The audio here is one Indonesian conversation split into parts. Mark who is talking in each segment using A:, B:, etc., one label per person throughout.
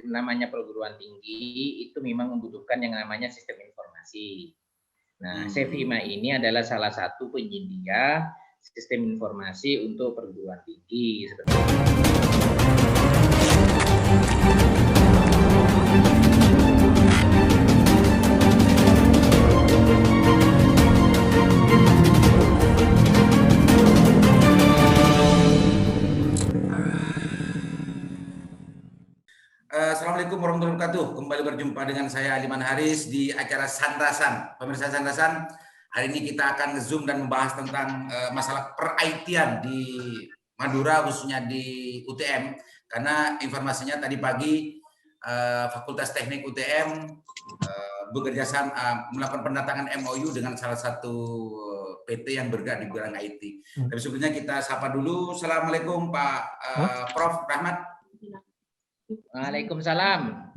A: namanya perguruan tinggi itu memang membutuhkan yang namanya sistem informasi. Nah, Cevima ini adalah salah satu penyedia sistem informasi untuk perguruan tinggi seperti itu.
B: Assalamualaikum warahmatullahi wabarakatuh. Kembali berjumpa dengan saya Aliman Haris di acara Sandasan. Pemirsa Sandasan, hari ini kita akan nge-zoom dan membahas tentang masalah per-IT-an di Madura, khususnya di UTM. Karena informasinya tadi pagi Fakultas Teknik UTM bekerja sama melakukan pendatangan MOU dengan salah satu PT yang bergerak di bidang IT. Tapi sebelumnya kita sapa dulu. Assalamualaikum Pak Prof. Rahmat.
A: Waalaikumsalam.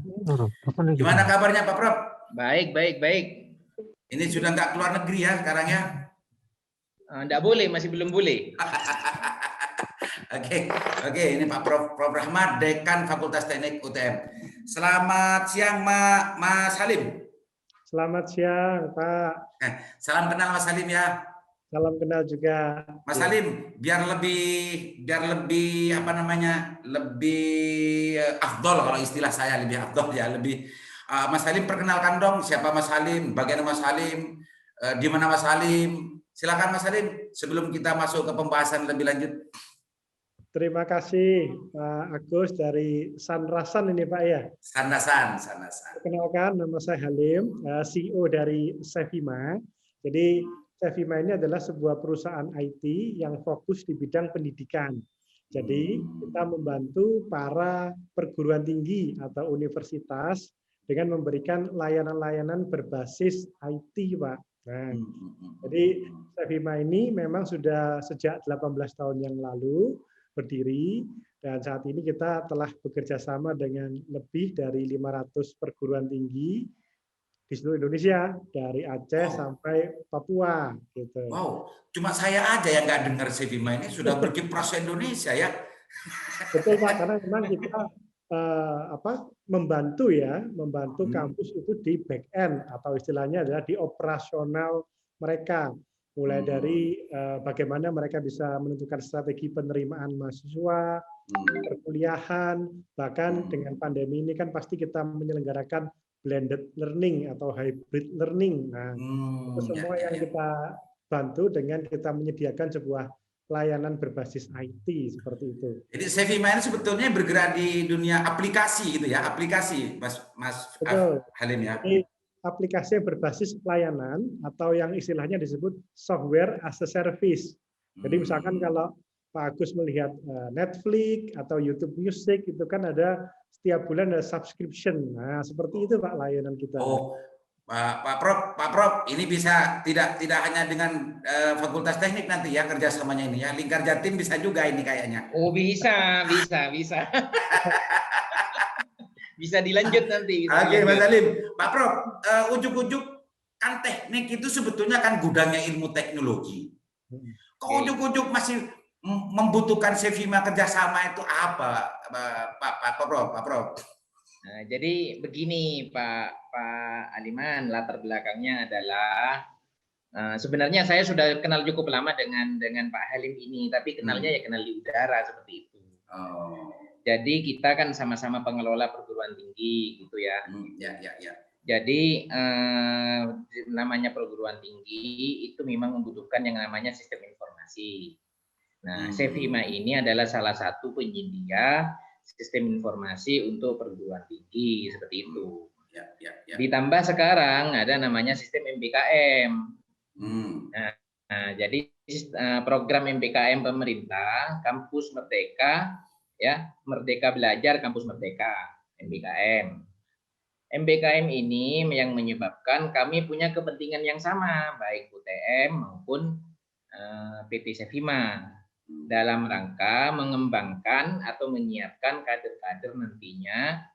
B: Gimana kabarnya Pak Prof?
A: Baik.
B: Ini sudah nggak keluar negeri ya sekarang ya?
A: Nggak boleh, masih belum boleh.
B: Oke. Ini Pak Prof. Rahmat, Dekan Fakultas Teknik UTM. Selamat siang Mas Halim.
C: Selamat siang Pak.
B: Salam kenal Mas Halim ya.
C: Salam kenal juga.
B: Mas Halim, biar lebih apa namanya, lebih afdol, kalau istilah saya lebih afdol ya, lebih Mas Halim perkenalkan dong siapa Mas Halim, bagaimana Mas Halim, di mana Mas Halim. Silakan Mas Halim sebelum kita masuk ke pembahasan lebih lanjut.
C: Terima kasih Pak Agus dari Sanrasan ini Pak ya.
B: Sandasan.
C: Perkenalkan, nama saya Halim, CEO dari Cevima. Jadi Cevima ini adalah sebuah perusahaan IT yang fokus di bidang pendidikan. Jadi kita membantu para perguruan tinggi atau universitas dengan memberikan layanan-layanan berbasis IT, Pak. Nah, jadi Cevima ini memang sudah sejak 18 tahun yang lalu berdiri, dan saat ini kita telah bekerja sama dengan lebih dari 500 perguruan tinggi di seluruh Indonesia, dari Aceh sampai Papua gitu.
B: Wow, cuma saya aja yang nggak dengar Cevima ini sudah berkiprah se-Indonesia ya.
C: Betul Pak, karena memang kita membantu kampus itu di back end, atau istilahnya adalah di operasional mereka, mulai dari bagaimana mereka bisa menentukan strategi penerimaan mahasiswa, perkuliahan, bahkan dengan pandemi ini kan pasti kita menyelenggarakan blended learning atau hybrid learning. Nah, itu semua yang kita bantu dengan kita menyediakan sebuah layanan berbasis IT seperti itu.
B: Jadi Cevima ini sebetulnya bergerak di dunia aplikasi gitu ya, aplikasi Mas Halim ya.
C: Jadi, aplikasi yang berbasis layanan atau yang istilahnya disebut software as a service. Jadi misalkan kalau Pak Agus melihat Netflix atau YouTube Music, itu kan ada setiap bulan ada subscription. Nah, seperti itu Pak layanan kita.
B: Oh, Pak Prof, ini bisa tidak hanya dengan Fakultas Teknik nanti ya kerjasamanya ini ya, Lingkar Jatim bisa juga ini kayaknya.
A: Oh bisa. Bisa dilanjut nanti.
B: Oke, Mas Halim. Pak Prof, ujuk-ujuk kan teknik itu sebetulnya kan gudangnya ilmu teknologi. Kok ujuk-ujuk masih membutuhkan Cevima kerjasama itu apa, Pak Prof?
A: Nah, jadi begini Pak Aliman, latar belakangnya adalah sebenarnya saya sudah kenal cukup lama dengan Pak Halim ini, tapi kenalnya ya kenal di udara seperti itu. Jadi kita kan sama-sama pengelola perguruan tinggi gitu ya. Jadi namanya perguruan tinggi itu memang membutuhkan yang namanya sistem informasi. Nah, Cevima ini adalah salah satu penyedia sistem informasi untuk perguruan tinggi seperti itu. Ditambah sekarang ada namanya sistem MBKM. Nah, jadi program MBKM pemerintah, Kampus Merdeka, ya, Merdeka Belajar Kampus Merdeka, MBKM. MBKM ini yang menyebabkan kami punya kepentingan yang sama, baik UTM maupun PT Cevima, dalam rangka mengembangkan atau menyiapkan kader-kader nantinya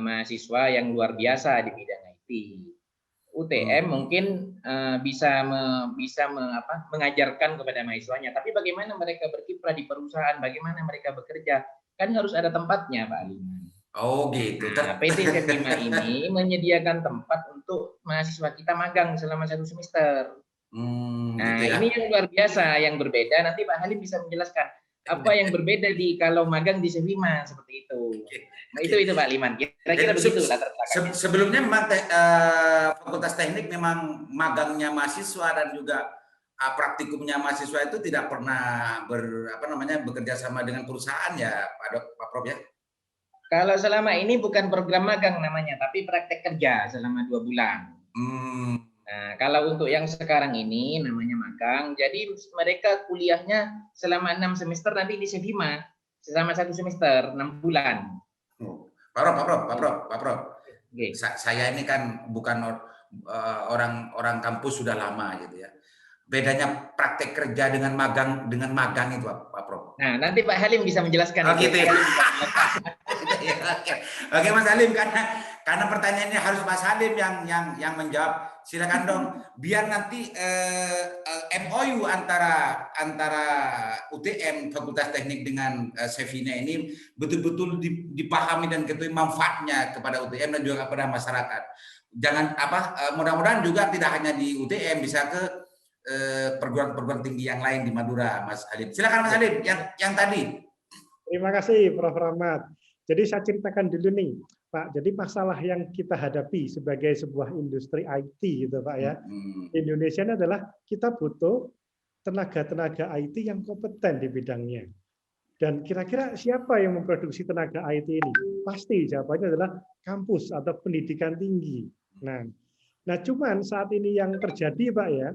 A: mahasiswa yang luar biasa di bidang IT. UTM mungkin bisa mengajarkan kepada mahasiswanya, tapi bagaimana mereka berkiprah di perusahaan, bagaimana mereka bekerja, kan harus ada tempatnya Pak Aliman.
B: Oh gitu.
A: Nah, PT Sevima ini menyediakan tempat untuk mahasiswa kita magang selama 1 semester.
B: Gitu
A: Nah,
B: ya.
A: ini yang luar biasa, yang berbeda. Nanti Pak Halim bisa menjelaskan apa yang berbeda di kalau magang di Sevima seperti itu. Nah,
B: Oke.
A: itu Pak Liman. Kira-kira
B: Jadi
A: begitu latar belakangnya.
B: sebelumnya memang Fakultas Teknik memang magangnya mahasiswa dan juga praktikumnya mahasiswa itu tidak pernah bekerja sama dengan perusahaan ya, Pak Prof ya.
A: Kalau selama ini bukan program magang namanya, tapi praktek kerja selama 2 bulan. Nah, kalau untuk yang sekarang ini namanya magang, jadi mereka kuliahnya selama 6 semester nanti di Sevima, selama 1 semester 6 bulan.
B: Pak Prof.
A: Oke.
B: Saya ini kan bukan orang kampus sudah lama gitu ya. Bedanya praktek kerja dengan magang itu Pak Prof.
A: Nah, nanti Pak Halim bisa menjelaskan itu.
B: Gitu ya. Oke Mas Halim, karena pertanyaannya harus Mas Halim yang menjawab. Silakan dong, biar nanti MOU antara UTM Fakultas Teknik dengan Sevina ini betul-betul dipahami dan ketahui manfaatnya kepada UTM dan juga kepada masyarakat. Jangan mudah-mudahan juga tidak hanya di UTM, bisa ke perguruan-perguruan tinggi yang lain di Madura, Mas Halim. Silakan Mas Halim, yang tadi.
C: Terima kasih Prof. Rahmat. Jadi saya ceritakan dulu nih, Pak. Jadi masalah yang kita hadapi sebagai sebuah industri IT gitu Pak ya. Indonesia ini adalah kita butuh tenaga-tenaga IT yang kompeten di bidangnya. Dan kira-kira siapa yang memproduksi tenaga IT ini? Pasti jawabannya adalah kampus atau pendidikan tinggi. Nah cuman saat ini yang terjadi Pak ya,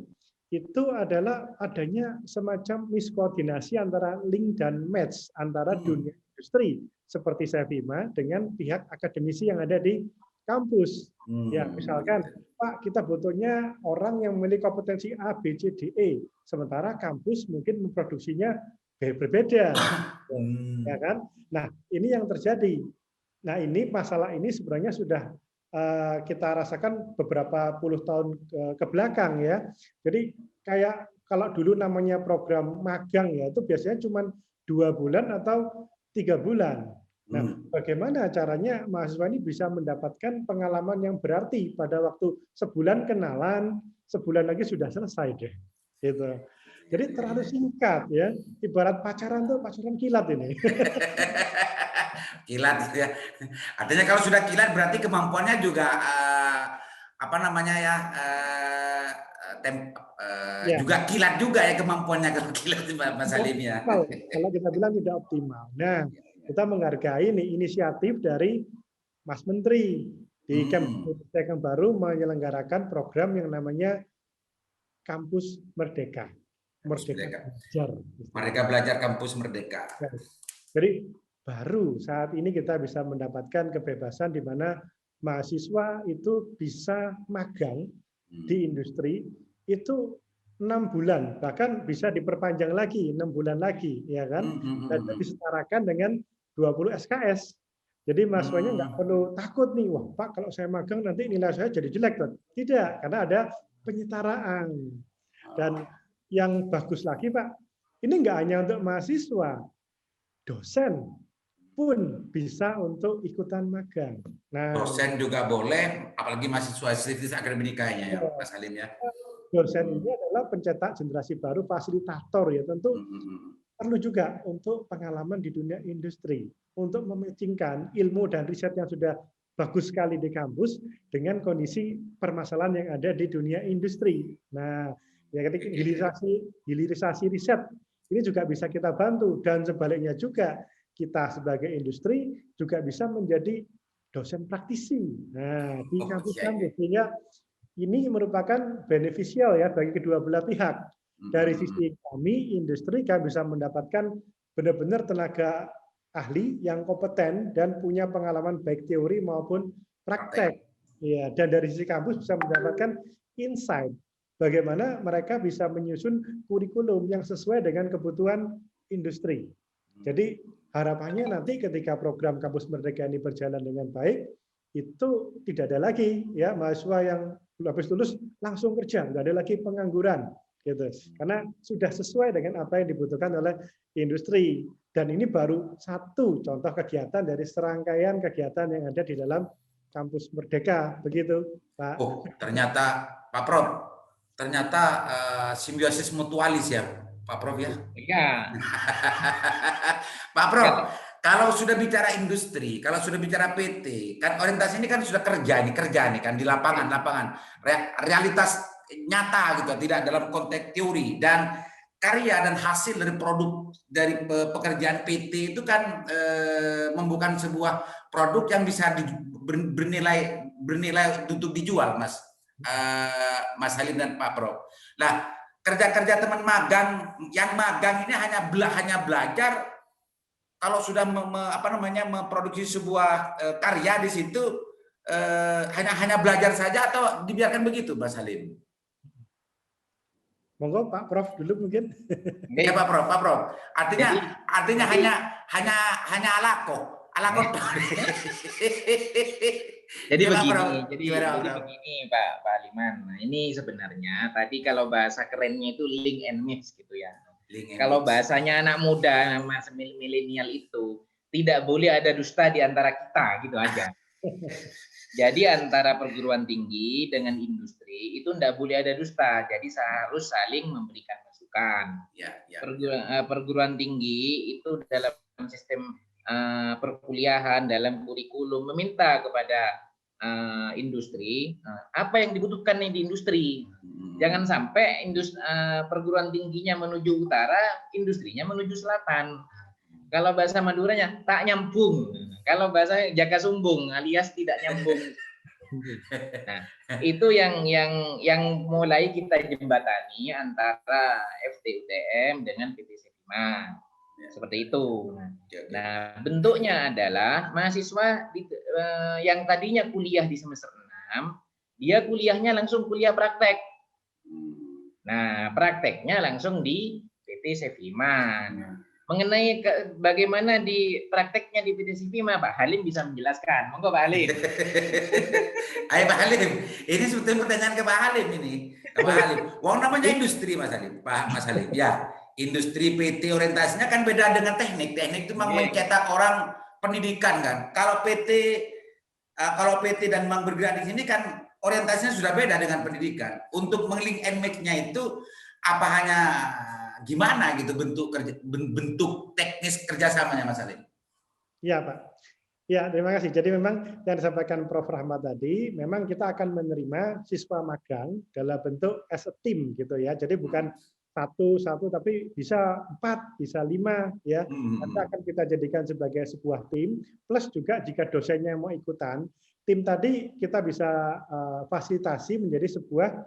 C: itu adalah adanya semacam miskoordinasi antara link dan match antara dunia industri seperti Sevima dengan pihak akademisi yang ada di kampus. Ya, misalkan, Pak, kita butuhnya orang yang memiliki kompetensi A, B, C, D, E, sementara kampus mungkin memproduksinya berbeda. Ya kan? Nah, ini yang terjadi. Nah, masalah ini sebenarnya sudah kita rasakan beberapa puluh tahun ke belakang ya. Jadi kayak kalau dulu namanya program magang ya, itu biasanya cuma 2 bulan atau 3 bulan. Nah, bagaimana caranya mahasiswa ini bisa mendapatkan pengalaman yang berarti pada waktu sebulan kenalan, sebulan lagi sudah selesai deh. Gitu. Jadi terlalu singkat ya. Ibarat pacaran tuh pacaran kilat ini.
B: Kilat ya. Artinya kalau sudah kilat berarti kemampuannya juga juga kilat juga ya kemampuannya kalau kilat Mas Halim ya.
C: Kalau kita bilang tidak optimal. Nah, kita menghargai nih inisiatif dari Mas Menteri di Kemdikbud yang baru menyelenggarakan program yang namanya Kampus Merdeka.
B: Merdeka Belajar Kampus Merdeka.
C: Jadi baru saat ini kita bisa mendapatkan kebebasan di mana mahasiswa itu bisa magang di industri itu 6 bulan, bahkan bisa diperpanjang lagi 6 bulan lagi, ya kan? Dan disetarakan dengan 20 SKS. Jadi mahasiswanya nggak perlu takut nih, wah Pak kalau saya magang nanti nilai saya jadi jelek. Tidak, karena ada penyetaraan. Dan yang bagus lagi Pak, ini nggak hanya untuk mahasiswa, dosen pun bisa untuk ikutan magang. Nah,
B: dosen juga boleh, apalagi mahasiswa civitas akademikanya ya, Mas Halim ya.
C: Dosen ini adalah pencetak generasi baru, fasilitator ya, tentu perlu juga untuk pengalaman di dunia industri, untuk mematchingkan ilmu dan riset yang sudah bagus sekali di kampus dengan kondisi permasalahan yang ada di dunia industri. Nah, ya ketika hilirisasi riset ini juga bisa kita bantu, dan sebaliknya juga kita sebagai industri juga bisa menjadi dosen praktisi. Nah, di kampus-kampus sehingga ini merupakan beneficial ya bagi kedua belah pihak. Dari sisi kami industri kami bisa mendapatkan benar-benar tenaga ahli yang kompeten dan punya pengalaman baik teori maupun praktek. Ya, dan dari sisi kampus bisa mendapatkan insight bagaimana mereka bisa menyusun kurikulum yang sesuai dengan kebutuhan industri. Jadi harapannya nanti ketika program Kampus Merdeka ini berjalan dengan baik, itu tidak ada lagi ya mahasiswa yang habis lulus langsung kerja, nggak ada lagi pengangguran, gitu. Karena sudah sesuai dengan apa yang dibutuhkan oleh industri. Dan ini baru satu contoh kegiatan dari serangkaian kegiatan yang ada di dalam Kampus Merdeka, begitu, Pak.
B: Oh, ternyata Pak Prof, ternyata simbiosis mutualis ya, Pak Prof ya.
A: Iya.
B: Pak Prof, kalau sudah bicara industri, kalau sudah bicara PT, kan orientasi ini kan sudah kerja nih kan di lapangan, realitas nyata gitu, tidak dalam konteks teori, dan karya dan hasil dari produk dari pekerjaan PT itu kan membuka sebuah produk yang bisa bernilai untuk dijual, Mas Halim dan Pak Prof. Nah, kerja teman magang, yang magang ini hanya belajar. Kalau sudah memproduksi sebuah karya di situ hanya belajar saja atau dibiarkan begitu, Mas Halim?
C: Monggo Pak Prof dulu mungkin.
B: Ya Pak Prof. Artinya hanya alako.
A: Jadi
B: ya,
A: begini Pak Aliman. Nah, ini sebenarnya tadi kalau bahasa kerennya itu link and match gitu ya. Kalau bahasanya anak muda, masa milenial itu tidak boleh ada dusta di antara kita, gitu aja. Jadi antara perguruan tinggi dengan industri itu tidak boleh ada dusta. Jadi harus saling memberikan masukan. Perguruan tinggi itu dalam sistem perkuliahan, dalam kurikulum meminta kepada industri apa yang dibutuhkan di industri. Jangan sampai perguruan tingginya menuju utara, industrinya menuju selatan. Kalau bahasa Maduranya tak nyambung. Kalau bahasa Jaka Sumbung alias tidak nyambung. Nah, itu yang mulai kita jembatani antara FTUTM dengan PT Sevima. Seperti itu. Nah, bentuknya adalah mahasiswa yang tadinya kuliah di semester 6, dia kuliahnya langsung kuliah praktek. Nah, prakteknya langsung di PT Sevima. Mengenai bagaimana di prakteknya di PT Sevima, Pak Halim bisa menjelaskan. Monggo Pak Halim.
B: Ayo Pak Halim, ini sebetulnya pertanyaan ke Pak Halim ini. Pak Halim, wong namanya industri Mas Halim, Mas Halim. Ya, industri PT orientasinya kan beda dengan teknik. Teknik itu memang mencetak orang pendidikan kan. Kalau PT dan memang bergerak di sini kan orientasinya sudah beda dengan pendidikan. Untuk meng-link and match-nya itu apa hanya gimana gitu bentuk teknis kerjasamanya Mas Halim?
C: Iya Pak. Ya, terima kasih. Jadi memang yang disampaikan Prof. Rahmat tadi, memang kita akan menerima siswa magang dalam bentuk as a team gitu ya. Jadi bukan satu tapi bisa 4, bisa 5 ya. Nanti akan kita jadikan sebagai sebuah tim. Plus juga jika dosennya mau ikutan, tim tadi kita bisa fasilitasi menjadi sebuah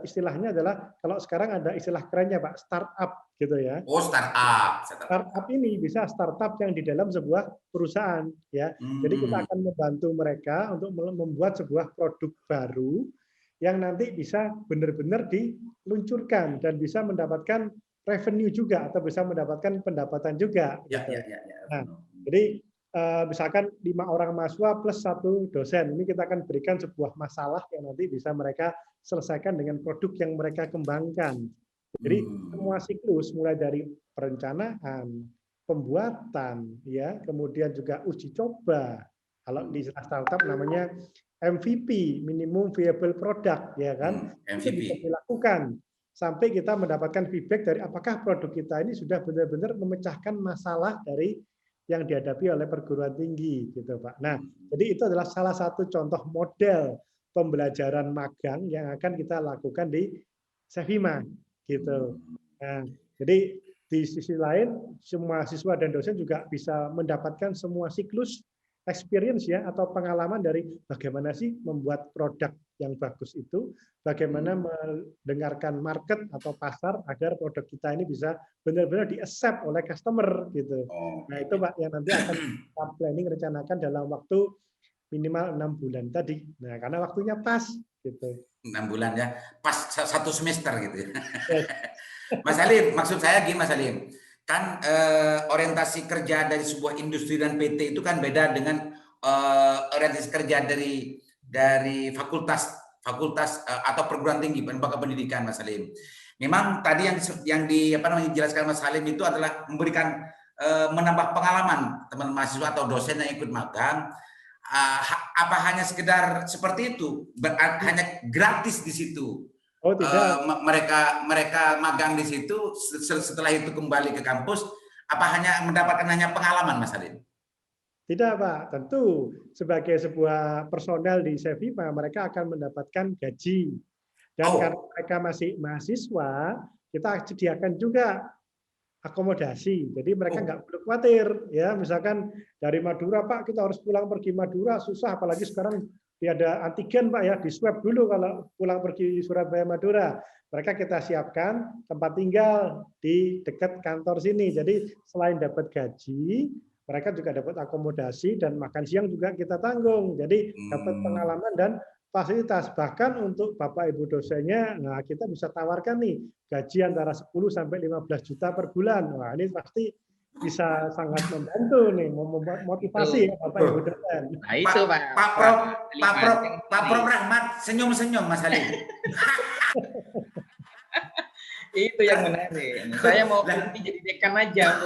C: istilahnya adalah kalau sekarang ada istilah kerennya Pak, startup gitu ya.
B: Oh, startup.
C: Startup ini bisa startup yang di dalam sebuah perusahaan ya. Jadi kita akan membantu mereka untuk membuat sebuah produk baru yang nanti bisa benar-benar diluncurkan dan bisa mendapatkan revenue juga atau bisa mendapatkan pendapatan juga.
B: Ya,
C: gitu.
B: ya.
C: Nah, jadi misalkan 5 orang mahasiswa plus 1 dosen, ini kita akan berikan sebuah masalah yang nanti bisa mereka selesaikan dengan produk yang mereka kembangkan. Jadi semua siklus mulai dari perencanaan, pembuatan, ya, kemudian juga uji coba. Kalau di startup namanya MVP, minimum viable product, ya kan? Itu bisa dilakukan sampai kita mendapatkan feedback dari apakah produk kita ini sudah benar-benar memecahkan masalah dari yang dihadapi oleh perguruan tinggi, gitu Pak. Nah, jadi itu adalah salah satu contoh model pembelajaran magang yang akan kita lakukan di Sevima, gitu. Nah, jadi di sisi lain, semua siswa dan dosen juga bisa mendapatkan semua siklus experience ya atau pengalaman dari bagaimana sih membuat produk yang bagus itu, bagaimana mendengarkan market atau pasar agar produk kita ini bisa benar-benar di-accept oleh customer gitu. Nah, itu Pak yang nanti akan kita planning rencanakan dalam waktu minimal 6 bulan tadi. Nah, karena waktunya pas gitu.
B: 6 bulan ya, pas 1 semester gitu ya. Mas Halim, maksud saya gini Mas Halim, kan orientasi kerja dari sebuah industri dan PT itu kan beda dengan orientasi kerja dari fakultas atau perguruan tinggi lembaga pendidikan Mas Halim. Memang tadi yang dijelaskan Mas Halim itu adalah memberikan menambah pengalaman teman mahasiswa atau dosen yang ikut magang. Apa hanya sekedar seperti itu? Hanya gratis di situ?
C: Oh tidak.
B: Mereka magang di situ, setelah itu kembali ke kampus, apa hanya mendapatkan pengalaman, Mas Halim?
C: Tidak, Pak. Tentu sebagai sebuah personel di Sevima, mereka akan mendapatkan gaji. Dan karena mereka masih mahasiswa, kita sediakan juga akomodasi. Jadi mereka nggak perlu khawatir. Ya, misalkan dari Madura, Pak, kita harus pulang pergi Madura, susah. Apalagi sekarang ada antigen, Pak, ya, di swab dulu kalau pulang pergi Surabaya Madura. Mereka kita siapkan tempat tinggal di dekat kantor sini. Jadi selain dapat gaji, mereka juga dapat akomodasi dan makan siang juga kita tanggung. Jadi dapat pengalaman dan fasilitas. Bahkan untuk Bapak Ibu dosennya, nah kita bisa tawarkan nih gaji antara 10 sampai 15 juta per bulan. Wah, ini pasti bisa sangat membantu nih, memotivasi ya Bapak Ibu dosen.
A: Nah, itu
B: Pak Prof Rahmat senyum-senyum Mas Halim.
A: Itu yang menarik. Saya mau berhenti jadi dekan aja.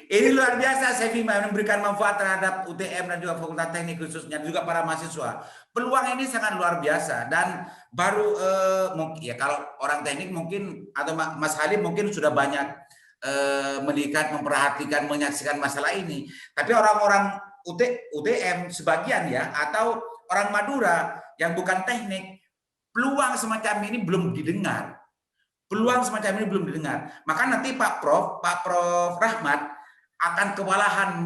B: Ini luar biasa Sevima memberikan manfaat terhadap UTM dan juga Fakultas Teknik khususnya, juga para mahasiswa. Peluang ini sangat luar biasa dan baru mungkin ya kalau orang teknik mungkin atau Mas Halim mungkin sudah banyak melihat, memperhatikan, menyaksikan masalah ini. Tapi orang-orang UTM sebagian ya atau orang Madura yang bukan teknik, peluang semacam ini belum didengar. Peluang semacam ini belum didengar. Maka nanti Pak Prof Rahmat akan kewalahan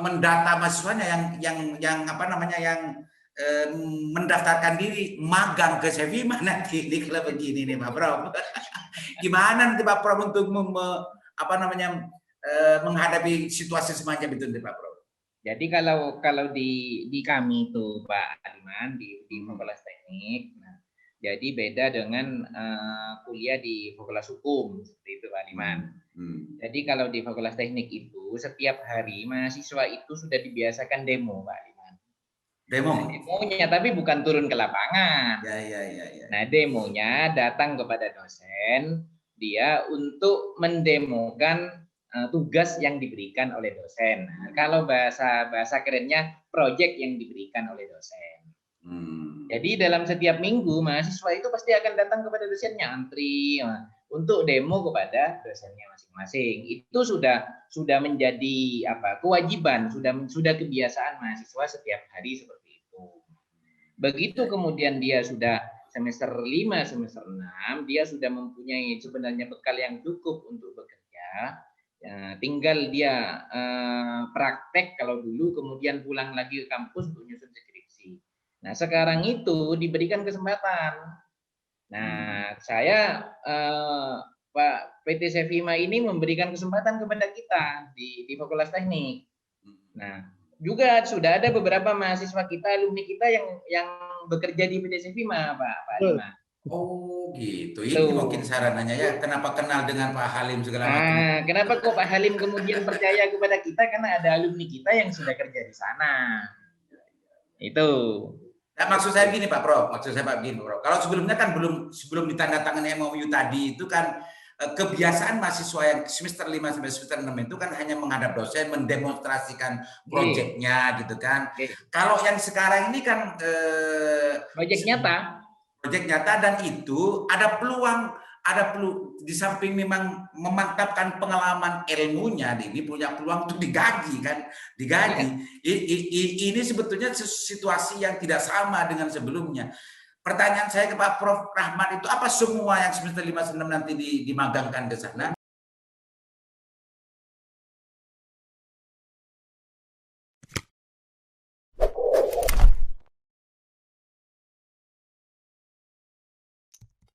B: mendata mahasiswanya yang mendaftarkan diri magang ke Sevima nanti. Ini kalau begini nih Pak Prof. Gimana nanti Pak Prof untuk menghadapi situasi semacam itu nanti Pak Prof?
A: Jadi kalau di kami itu Pak Aliman di Fakultas Teknik, nah, jadi beda dengan kuliah di Fakultas Hukum seperti itu Pak Aliman. Jadi kalau di Fakultas Teknik itu setiap hari mahasiswa itu sudah dibiasakan demo Pak Aliman.
B: Demo.
A: Nah, demonya tapi bukan turun ke lapangan.
B: Ya.
A: Nah demonya datang kepada dosen, dia untuk mendemokan tugas yang diberikan oleh dosen. Nah, kalau bahasa kerennya proyek yang diberikan oleh dosen. Jadi dalam setiap minggu mahasiswa itu pasti akan datang kepada dosennya, antri untuk demo kepada dosennya masing-masing. Itu sudah menjadi kewajiban, sudah kebiasaan mahasiswa setiap hari seperti itu. Begitu kemudian dia sudah semester 5, semester 6, dia sudah mempunyai sebenarnya bekal yang cukup untuk bekerja. Ya, tinggal dia praktek kalau dulu, kemudian pulang lagi ke kampus untuk nyusun skripsi. Nah sekarang itu diberikan kesempatan. Nah saya Pak PT Sevima ini memberikan kesempatan kepada kita di Fakultas Teknik. Nah juga sudah ada beberapa mahasiswa kita, alumni kita yang bekerja di PT Sevima Pak Alima.
B: Oh gitu, ini mungkin sarannya ya, kenapa kenal dengan Pak Halim segala macam.
A: Nah, kenapa kok Pak Halim kemudian percaya kepada kita, karena ada alumni kita yang sudah kerja di sana. Itu.
B: Nah, maksud saya begini Pak Prof, kalau sebelumnya kan sebelum ditandatangani MOU tadi itu kan kebiasaan mahasiswa yang semester 5 sampai semester 6 itu kan hanya menghadap dosen, mendemonstrasikan proyeknya gitu kan. Kalau yang sekarang ini kan
A: proyek nyata.
B: Proyek nyata, dan itu ada peluang di samping memang memantapkan pengalaman ilmunya, ini punya peluang untuk digaji kan, Ini sebetulnya situasi yang tidak sama dengan sebelumnya. Pertanyaan saya ke Pak Prof Rahmat itu, apa semua yang semester 5 6 nanti dimagangkan ke sana?